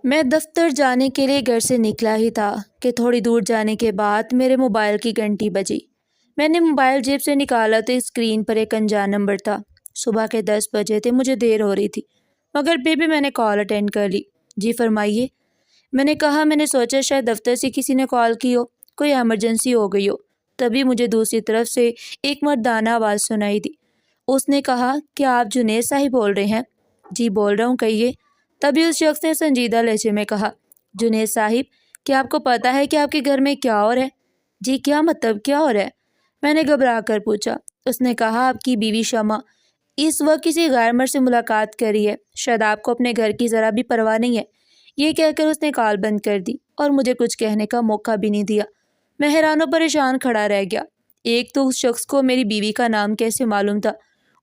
میں دفتر جانے کے لیے گھر سے نکلا ہی تھا کہ تھوڑی دور جانے کے بعد میرے موبائل کی گھنٹی بجی۔ میں نے موبائل جیب سے نکالا تو اسکرین پر ایک انجان نمبر تھا۔ صبح کے 10 بجے تھے، مجھے دیر ہو رہی تھی مگر پھر بھی میں نے کال اٹینڈ کر لی۔ جی فرمائیے، میں نے کہا۔ میں نے سوچا شاید دفتر سے کسی نے کال کی ہو، کوئی ایمرجنسی ہو گئی ہو۔ تبھی مجھے دوسری طرف سے ایک مردانہ آواز سنائی دی۔ اس نے کہا، کیا آپ جنید صاحب بول رہے ہیں؟ جی بول رہا ہوں، کہیے۔ تبھی اس شخص نے سنجیدہ لہجے میں کہا، جنید صاحب، کیا آپ کو پتہ ہے کہ آپ کے گھر میں کیا ہو رہا ہے؟ جی کیا مطلب، کیا ہو رہا ہے؟ میں نے گھبرا کر پوچھا۔ اس نے کہا، آپ کی بیوی شمع اس وقت کسی غیر مرد سے ملاقات کر رہی ہے، شاید آپ کو اپنے گھر کی ذرا بھی پرواہ نہیں ہے۔ یہ کہہ کر اس نے کال بند کر دی اور مجھے کچھ کہنے کا موقع بھی نہیں دیا۔ میں حیران و پریشان کھڑا رہ گیا۔ ایک تو اس شخص کو میری بیوی کا نام کیسے معلوم تھا،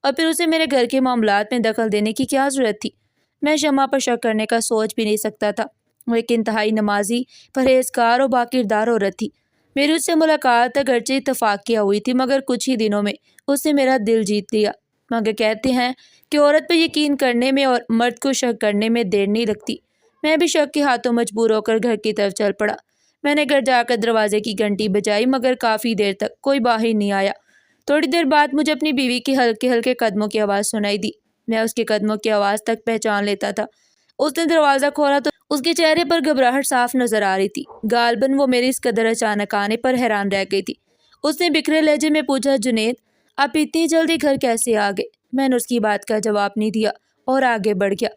اور پھر اسے میرے گھر کے معاملات میں دخل دینے کی کیا ضرورت تھی؟ میں شمع پر شک کرنے کا سوچ بھی نہیں سکتا تھا۔ وہ ایک انتہائی نمازی، پرہیزگار اور باکردار عورت تھی۔ میری اس سے ملاقات اگرچہ اتفاقیہ ہوئی تھی مگر کچھ ہی دنوں میں اس نے میرا دل جیت لیا۔ مگر کہتے ہیں کہ عورت پہ یقین کرنے میں اور مرد کو شک کرنے میں دیر نہیں لگتی۔ میں بھی شک کے ہاتھوں مجبور ہو کر گھر کی طرف چل پڑا۔ میں نے گھر جا کر دروازے کی گھنٹی بجائی مگر کافی دیر تک کوئی باہر نہیں آیا۔ تھوڑی دیر بعد مجھے اپنی بیوی کی ہلکے ہلکے قدموں کی آواز سنائی دی۔ میں اس کے قدموں کی آواز تک پہچان لیتا تھا۔ اس نے دروازہ کھولا تو اس کے چہرے پر گھبراہٹ صاف نظر آ رہی تھی۔ غالباً وہ میری اس قدر اچانک آنے پر حیران رہ گئی تھی۔ اس نے بکھرے لہجے میں پوچھا، جنید، آپ اتنی جلدی گھر کیسے آ گئے؟ میں نے اس کی بات کا جواب نہیں دیا اور آگے بڑھ گیا۔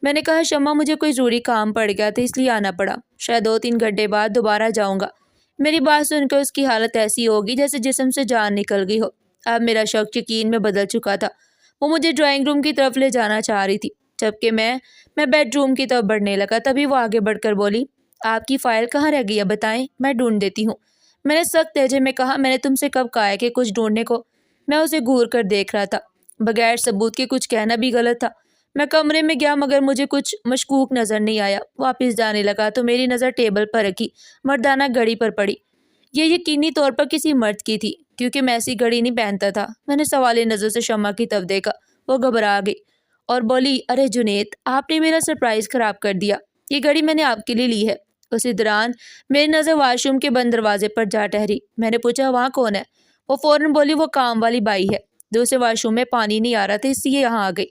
میں نے کہا، شمع، مجھے کوئی ضروری کام پڑ گیا تھا اس لیے آنا پڑا۔ شاید 2-3 گھنٹے بعد دوبارہ جاؤں گا۔ میری بات سن کر اس کی حالت ایسی ہوگی جیسے جسم سے جان نکل گئی ہو۔ اب میرا شک یقین میں بدل چکا تھا۔ وہ مجھے ڈرائنگ روم کی طرف لے جانا چاہ رہی تھی جبکہ میں بیڈ روم کی طرف بڑھنے لگا۔ تبھی وہ آگے بڑھ کر بولی، آپ کی فائل کہاں رہ گئی ہے، بتائیں، میں ڈھونڈ دیتی ہوں۔ میں نے سخت لہجے میں کہا، میں نے تم سے کب کہا ہے کہ کچھ ڈھونڈنے کو؟ میں اسے گھور کر دیکھ رہا تھا۔ بغیر ثبوت کے کچھ کہنا بھی غلط تھا۔ میں کمرے میں گیا مگر مجھے کچھ مشکوک نظر نہیں آیا۔ واپس جانے لگا تو میری نظر ٹیبل پر رکھی مردانہ گھڑی پر پڑی۔ یہ یقینی طور پر کسی مرد کی تھی کیونکہ میں ایسی گھڑی نہیں پہنتا تھا۔ میں نے سوالی نظر سے شمع کی طرف دیکھا۔ وہ گھبرا گئی اور بولی، ارے جنید، آپ نے میرا سرپرائز خراب کر دیا۔ یہ گھڑی میں نے آپ کے لیے لی ہے۔ اسی دوران میری نظر واش روم کے بند دروازے پر جا ٹھہری۔ میں نے پوچھا، وہاں کون ہے؟ وہ فوراً بولی، وہ کام والی بائی ہے۔ دوسرے واش روم میں پانی نہیں آ رہا تھا اس لیے یہاں آ گئی۔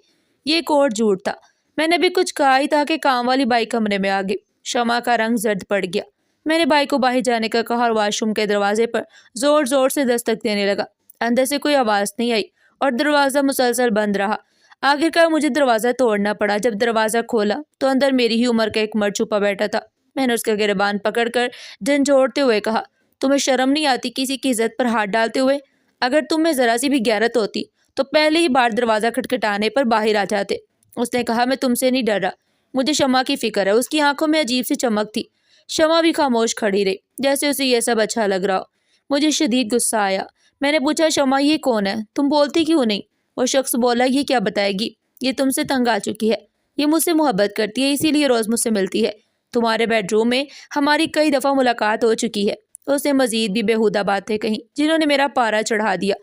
یہ ایک اور جھوٹ تھا۔ میں نے بھی کچھ کہا ہی تھا کہ کام والی بائی کمرے میں آ گئی۔ شمع کا رنگ زرد پڑ گیا۔ میں نے بائی کو باہر جانے کا کہا اور واش روم کے دروازے پر زور زور سے دستک دینے لگا۔ اندر سے کوئی آواز نہیں آئی اور دروازہ مسلسل بند رہا۔ آخرکار مجھے دروازہ توڑنا پڑا۔ جب دروازہ کھولا تو اندر میری ہی عمر کا ایک مرد چھپا بیٹھا تھا۔ میں نے اس کا گریبان پکڑ کر جھنجھوڑتے ہوئے کہا، تمہیں شرم نہیں آتی کسی کی عزت پر ہاتھ ڈالتے ہوئے؟ اگر تم میں ذرا سی بھی غیرت ہوتی تو پہلے ہی بار دروازہ کھٹکھٹانے پر باہر آ جاتے۔ اس نے کہا، میں تم سے نہیں ڈر رہا، مجھے شمع کی فکر ہے۔ اس کی آنکھوں میں عجیب سی چمک تھی۔ شمع بھی خاموش کھڑی رہی جیسے اسے یہ سب اچھا لگ رہا ہو۔ مجھے شدید غصہ آیا۔ میں نے پوچھا، شمع، یہ کون ہے؟ تم بولتی کیوں نہیں؟ وہ شخص بولا، یہ کیا بتائے گی؟ یہ تم سے تنگ آ چکی ہے، یہ مجھ سے محبت کرتی ہے اسی لیے روز مجھ سے ملتی ہے۔ تمہارے بیڈ روم میں ہماری کئی دفعہ ملاقات ہو چکی ہے۔ اس نے مزید بھی بیہودہ باتیں کہیں جنہوں نے میرا پارا چڑھا دیا۔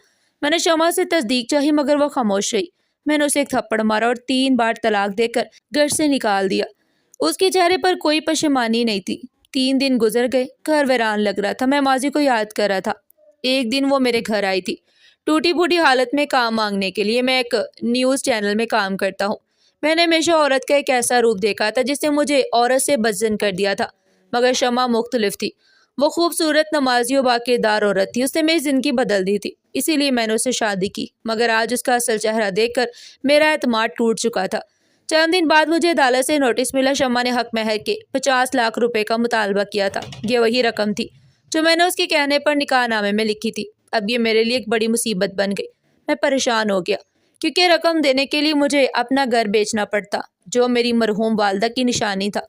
میں نے شمع سے تصدیق چاہی مگر وہ خاموش رہی۔ میں نے اسے ایک تھپڑ مارا اور 3 بار طلاق دے کر گھر سے نکال دیا۔ اس کے چہرے پر کوئی پشیمانی نہیں تھی۔ 3 دن گزر گئے، گھر ویران لگ رہا تھا۔ میں ماضی کو یاد کر رہا تھا۔ ایک دن وہ میرے گھر آئی تھی، ٹوٹی پھوٹی حالت میں کام مانگنے کے لیے۔ میں ایک نیوز چینل میں کام کرتا ہوں۔ میں نے ہمیشہ عورت کا ایک ایسا روپ دیکھا تھا جس نے مجھے عورت سے بدظن کر دیا تھا، مگر شمع مختلف تھی۔ وہ خوبصورت، نمازی و باکردار عورت تھی۔ اس نے میری زندگی بدل دی تھی، اسی لیے میں نے اس سے شادی کی۔ مگر آج اس کا اصل چہرہ دیکھ کر میرا اعتماد ٹوٹ چکا تھا۔ چند دن بعد مجھے عدالت سے نوٹس ملا۔ شمع نے حق مہر کے 50 لاکھ روپے کا مطالبہ کیا تھا۔ یہ وہی رقم تھی جو میں نے اس کے کہنے پر نکاح نامے میں لکھی تھی۔ اب یہ میرے لیے ایک بڑی مصیبت بن گئی۔ میں پریشان ہو گیا کیونکہ رقم دینے کے لیے مجھے اپنا گھر بیچنا پڑتا جو میری مرحوم والدہ کی نشانی تھا۔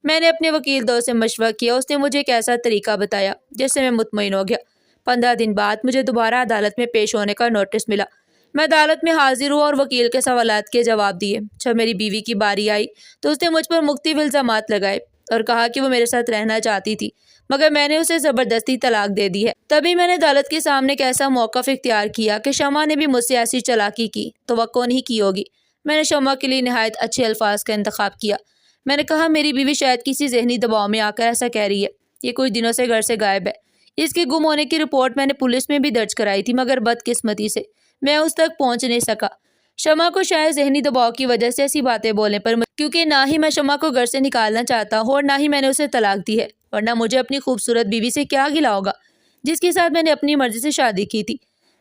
میں نے اپنے وکیل دوست سے مشورہ کیا۔ اس نے مجھے ایک ایسا طریقہ بتایا جس سے میں مطمئن ہو گیا۔ 15 دن بعد مجھے دوبارہ عدالت میں پیش ہونے کا نوٹس ملا۔ میں عدالت میں حاضر ہوا اور وکیل کے سوالات کے جواب دیے۔ جب میری بیوی کی باری آئی تو اس نے مجھ پر مختلف الزامات لگائے اور کہا کہ وہ میرے ساتھ رہنا چاہتی تھی مگر میں نے اسے زبردستی طلاق دے دی ہے۔ تبھی میں نے عدالت کے سامنے ایک ایسا موقف اختیار کیا کہ شمع نے بھی مجھ سے ایسی چالاکی کی توقع نہیں کی ہوگی۔ میں نے شمع کے لیے نہایت اچھے الفاظ کا انتخاب کیا۔ میں نے کہا میری بیوی شاید کسی ذہنی دباؤ میں آ کر ایسا کہہ رہی ہے. یہ کچھ دنوں سے گھر سے غائب ہے. اس کے گم ہونے کی رپورٹ میں نے پولیس میں بھی درج کرائی تھی مگر بدقسمتی سے میں اس تک پہنچ نہیں سکا. شمع کو شاید ذہنی دباؤ کی وجہ سے ایسی باتیں بولنے پر کیونکہ نہ ہی میں شمع کو گھر سے نکالنا چاہتا ہوں اور نہ ہی میں نے اسے طلاق دی ہے، ورنہ مجھے اپنی خوبصورت بیوی سے کیا گلہ ہوگا جس کے ساتھ میں نے اپنی مرضی سے شادی کی تھی.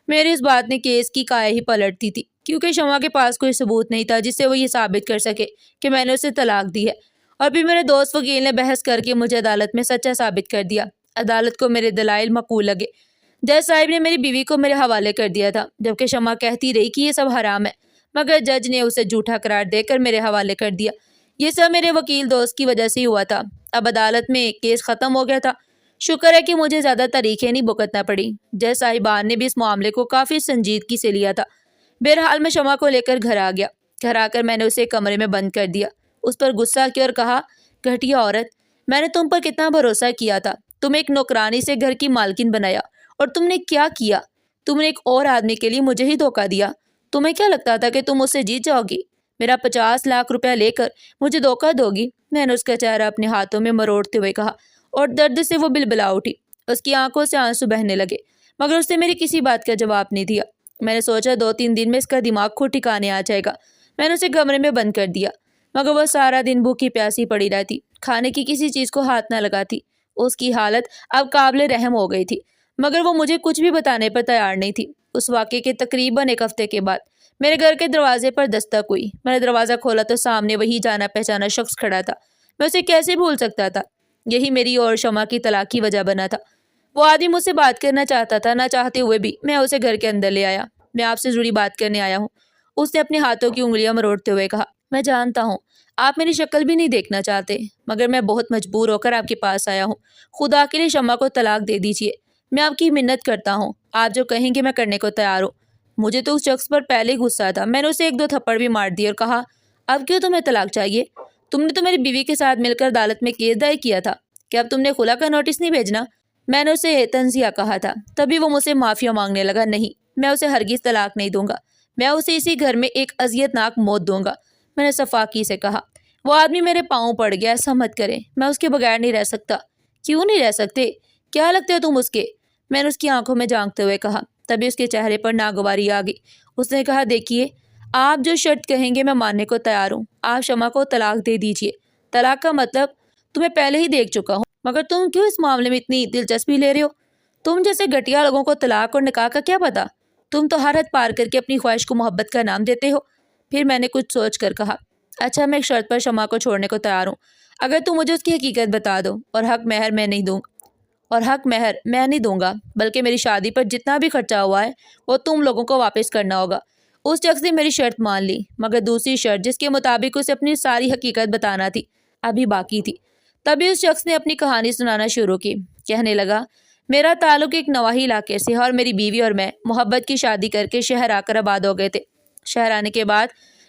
میری اس بات نے کیس کی کایا ہی پلٹ دی تھی کیونکہ شمع کے پاس کوئی ثبوت نہیں تھا جس سے وہ یہ ثابت کر سکے کہ میں نے اسے طلاق دی ہے. اور پھر میرے دوست وکیل نے بحث کر کے مجھے عدالت میں سچا ثابت کر دیا. عدالت کو میرے دلائل معقول لگے. جج صاحب نے میری بیوی کو میرے حوالے کر دیا تھا جبکہ شمع کہتی رہی کہ یہ سب حرام ہے، مگر جج نے اسے جھوٹا قرار دے کر میرے حوالے کر دیا. یہ سب میرے وکیل دوست کی وجہ سے ہی ہوا تھا. اب عدالت میں کیس ختم ہو گیا تھا. شکر ہے کہ مجھے زیادہ تاریخیں نہیں بھگتنا پڑی. جج صاحبان نے بھی اس معاملے کو کافی سنجیدگی سے لیا تھا. بہرحال میں شمع کو لے کر گھر آ گیا. گھر آ کر میں نے اسے کمرے میں بند کر دیا. اس پر غصہ کیا اور کہا، گھٹیا عورت، میں نے تم پر کتنا بھروسہ کیا تھا. تم ایک نوکرانی سے گھر کی مالکن بنایا اور تم نے کیا کیا؟ تم نے ایک اور آدمی کے لیے مجھے ہی دھوکہ دیا. تمہیں کیا لگتا تھا کہ تم اس سے جیت جاؤ گی؟ میرا 50 لاکھ روپیہ لے کر مجھے دھوکہ دو گی؟ میں نے اس کا چہرہ اپنے ہاتھوں میں مروڑتے ہوئے کہا اور درد سے وہ بلبلا اٹھی. اس کی آنکھوں سے آنسو بہنے لگے مگر اس نے میری کسی بات کا جواب نہیں دیا. میں نے سوچا 2-3 دن میں اس کا دماغ خود ٹھکانے آ جائے گا. میں نے اسے کمرے میں بند کر دیا مگر وہ سارا دن بھوکی پیاسی پڑی رہتی، کھانے کی کسی چیز کو ہاتھ نہ لگاتی. اس کی حالت اب قابل رحم ہو گئی تھی مگر وہ مجھے کچھ بھی بتانے پر تیار نہیں تھی. اس واقعے کے تقریباً 1 ہفتے کے بعد میرے گھر کے دروازے پر دستک ہوئی. میں نے دروازہ کھولا تو سامنے وہی جانا پہچانا شخص کھڑا تھا. میں اسے کیسے بھول سکتا تھا؟ یہی میری اور شمع کی طلاق کی وجہ بنا تھا. وہ آدمی مجھ سے بات کرنا چاہتا تھا. نہ چاہتے ہوئے بھی میں اسے گھر کے اندر لے آیا. میں آپ سے ضروری بات کرنے آیا ہوں. اس نے اپنے ہاتھوں کی انگلیاں مروڑتے ہوئے کہا. میں جانتا ہوں آپ میری شکل بھی نہیں دیکھنا چاہتے مگر میں بہت مجبور ہو کر آپ کے پاس آیا ہوں. خدا کے لیے شمع کو طلاق دے دیجیے. میں آپ کی منت کرتا ہوں. آپ جو کہیں گے میں کرنے کو تیار ہوں. مجھے تو اس شخص پر پہلے ہی غصہ تھا. میں نے اسے 1-2 تھپڑ بھی مار دیے اور کہا، اب کیوں تمہیں طلاق چاہیے؟ تم نے تو میری بیوی کے ساتھ مل کر عدالت میں کیس دائر کیا تھا کہ اب تم نے خلا کا نوٹس نہیں بھیجنا. میں نے اسے تنزیہ کہا تھا. تبھی وہ مجھ سے معافیا مانگنے لگا. نہیں، میں اسے ہرگز طلاق نہیں دوں گا. میں اسے اسی گھر میں ایک اذیت ناک موت دوں گا. میں نے صفاقی سے کہا. وہ آدمی میرے پاؤں پڑ گیا. ایسا مت کرے، میں اس کے بغیر نہیں رہ سکتا. کیوں نہیں رہ سکتے؟ کیا لگتے ہو تم اس کے؟ میں نے اس کی آنکھوں میں جھانکتے ہوئے کہا. تبھی اس کے چہرے پر ناگواری آ گئی. اس نے کہا، دیکھیے آپ جو شرط کہیں گے میں ماننے کو تیار ہوں. آپ شمع کو طلاق دے دیجیے. طلاق کا مطلب تمہیں پہلے ہی دیکھ چکا ہوں مگر تم کیوں اس معاملے میں اتنی دلچسپی لے رہے ہو؟ تم جیسے گھٹیا لوگوں کو طلاق اور نکاح کا کیا پتا؟ تم تو ہر حد پار کر کے اپنی خواہش کو محبت کا نام دیتے ہو. پھر میں نے کچھ سوچ کر کہا، اچھا میں ایک شرط پر شمع کو چھوڑنے کو تیار ہوں اگر تم مجھے اس کی حقیقت بتا دو. اور حق مہر میں نہیں دوں گا بلکہ میری شادی پر جتنا بھی خرچہ ہوا ہے وہ تم لوگوں کو واپس کرنا ہوگا. اس شخص نے میری شرط مان لی مگر دوسری شرط جس کے مطابق اسے اپنی ساری حقیقت بتانا تھی ابھی باقی تھی. تبھی اس شخص نے اپنی کہانی سنانا شروع کی. کہنے لگا، میرا تعلق ایک نواحی علاقے سے ہے اور میری بیوی اور میں محبت کی شادی کر کے شہر آ کر آباد ہو گئے تھے. شہر آنے کے بعد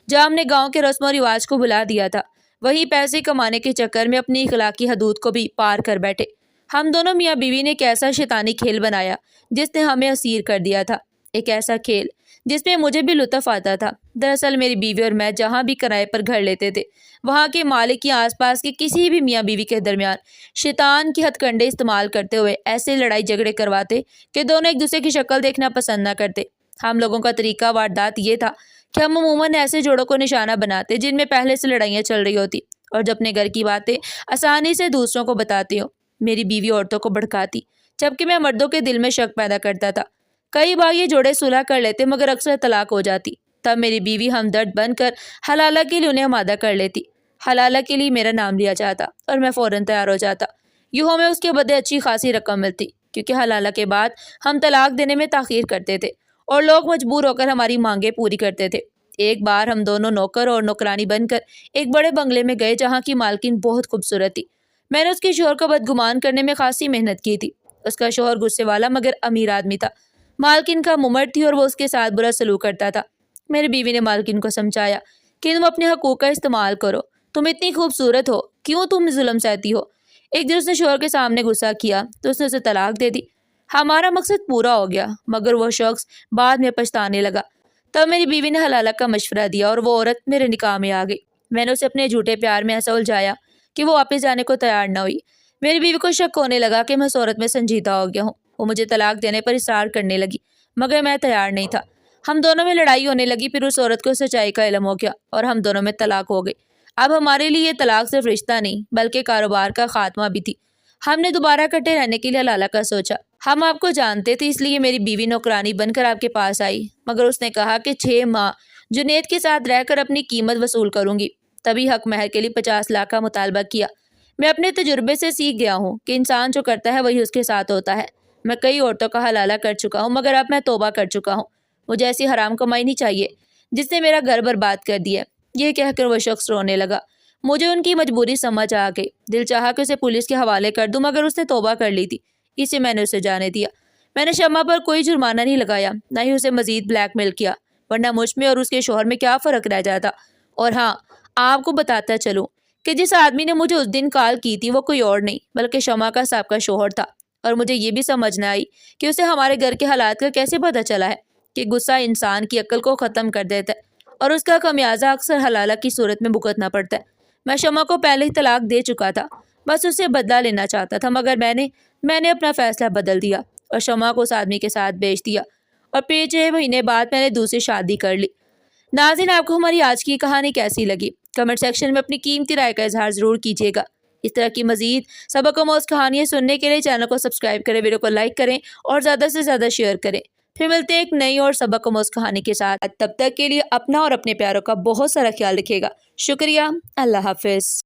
جہاں ہم نے گاؤں کے رسم و رواج کو بھلا دیا تھا وہی پیسے کمانے کے چکر میں اپنی اخلاقی حدود کو بھی پار کر بیٹھے. ہم دونوں میاں بیوی نے ایک ایسا شیطانی کھیل بنایا جس نے ہمیں اسیر کر دیا تھا. ایک ایسا کھیل جس میں مجھے بھی لطف آتا تھا. دراصل میری بیوی اور میں جہاں بھی کرائے پر گھر لیتے تھے وہاں کے مالک یا آس پاس کے کسی بھی میاں بیوی کے درمیان شیطان کی ہتھ کنڈے استعمال کرتے ہوئے ایسے لڑائی جھگڑے کرواتے کہ دونوں ایک دوسرے کی شکل دیکھنا پسند نہ کرتے. ہم لوگوں کا طریقہ واردات یہ تھا کہ ہم عموماً ایسے جوڑوں کو نشانہ بناتے جن میں پہلے سے لڑائیاں چل رہی ہوتی اور جو اپنے گھر کی باتیں آسانی سے دوسروں کو بتاتی ہوں. میری بیوی عورتوں کو بھڑکاتی جبکہ میں مردوں کے دل میں شک پیدا کرتا تھا. کئی بار یہ جوڑے صلح کر لیتے مگر اکثر طلاق ہو جاتی. تب میری بیوی ہمدرد بن کر حلالہ کے لیے انہیں آمادہ کر لیتی. حلالہ کے لیے میرا نام لیا جاتا اور میں فوراً تیار ہو جاتا. یوں ہمیں اس کے بدلے اچھی خاصی رقم ملتی کیونکہ حلالہ کے بعد ہم طلاق دینے میں تاخیر کرتے تھے اور لوگ مجبور ہو کر ہماری مانگیں پوری کرتے تھے. ایک بار ہم دونوں نوکر اور نوکرانی بن کر ایک بڑے بنگلے میں گئے جہاں کی مالکن بہت خوبصورت تھی. میں نے اس کے شوہر کو بدگمان کرنے میں خاصی محنت کی تھی. اس کا شوہر غصے والا مگر امیر آدمی تھا. مالکن کا ممرد تھی اور وہ اس کے ساتھ برا سلوک کرتا تھا. میری بیوی نے مالکن کو سمجھایا کہ تم اپنے حقوق کا استعمال کرو. تم اتنی خوبصورت ہو، کیوں تم ظلم سہتی ہو؟ ایک دن اس نے شوہر کے سامنے غصہ کیا تو اس نے اسے طلاق دے دی. ہمارا مقصد پورا ہو گیا مگر وہ شخص بعد میں پچھتانے لگا. تب میری بیوی نے حلالہ کا مشورہ دیا اور وہ عورت میرے نکاح میں آ گئی. میں نے اسے اپنے جھوٹے پیار میں ایسا الجھایا کہ وہ واپس جانے کو تیار نہ ہوئی۔ میری بیوی کو شک ہونے لگا کہ میں اس عورت میں سنجیدہ ہو گیا ہوں۔ وہ مجھے طلاق دینے پر اصرار کرنے لگی، مگر میں تیار نہیں تھا۔ ہم دونوں میں لڑائی ہونے لگی، پھر اس عورت کو سچائی کا علم ہو گیا اور ہم دونوں میں طلاق ہو گئی۔ اب ہمارے لیے یہ طلاق صرف رشتہ نہیں بلکہ کاروبار کا خاتمہ بھی تھی۔ ہم نے دوبارہ اکٹھے رہنے کے لیے لالہ کا سوچا۔ ہم آپ کو جانتے تھے، اس لیے میری بیوی نوکرانی بن کر آپ کے پاس آئی، مگر اس نے کہا کہ 6 ماہ جنید کے ساتھ رہ کر اپنی قیمت وصول کروں گی۔ تبھی حق مہر کے لیے 50 لاکھ کا مطالبہ کیا۔ میں اپنے تجربے سے سیکھ گیا ہوں کہ انسان جو کرتا ہے وہی اس کے ساتھ ہوتا ہے۔ میں کئی عورتوں کا حلالہ کر چکا ہوں، مگر اب میں توبہ کر چکا ہوں۔ مجھے ایسی حرام کمائی نہیں چاہیے جس نے میرا گھر برباد کر دیا۔ یہ کہہ کر وہ شخص رونے لگا۔ مجھے ان کی مجبوری سمجھ آ گئی۔ دل چاہا کہ اسے پولیس کے حوالے کر دوں، مگر اس نے توبہ کر لی تھی، اسے میں نے اسے جانے دیا۔ میں نے شمع پر کوئی جرمانہ نہیں لگایا، نہ ہی اسے مزید بلیک میل کیا، ورنہ مجھ میں اور اس کے شوہر میں کیا فرق رہ جاتا۔ اور ہاں، آپ کو بتاتا چلوں کہ جس آدمی نے مجھے اس دن کال کی تھی وہ کوئی اور نہیں بلکہ شمع کا سابقہ شوہر تھا۔ اور مجھے یہ بھی سمجھ نہ آئی کہ اسے ہمارے گھر کے حالات کا کیسے پتہ چلا ہے کہ غصہ انسان کی عقل کو ختم کر دیتا ہے اور اس کا خمیازہ اکثر حلالہ کی صورت میں بھگتنا پڑتا ہے۔ میں شمع کو پہلے ہی طلاق دے چکا تھا، بس اسے بدلہ لینا چاہتا تھا، مگر میں نے اپنا فیصلہ بدل دیا اور شمع کو اس آدمی کے ساتھ بیچ دیا، اور پھر 6 مہینے بعد میں نے دوسری شادی کر لی۔ ناظرین، آپ کو ہماری آج کی کہانی کیسی لگی؟ کمنٹ سیکشن میں اپنی قیمتی رائے کا اظہار ضرور کیجیے گا۔ اس طرح کی مزید سبق آموز کہانیاں سننے کے لیے چینل کو سبسکرائب کریں، ویڈیو کو لائک کریں اور زیادہ سے زیادہ شیئر کریں۔ پھر ملتے ہیں ایک نئی اور سبق آموز کہانی کے ساتھ۔ تب تک کے لیے اپنا اور اپنے پیاروں کا بہت سارا خیال رکھیے گا۔ شکریہ۔ اللہ حافظ۔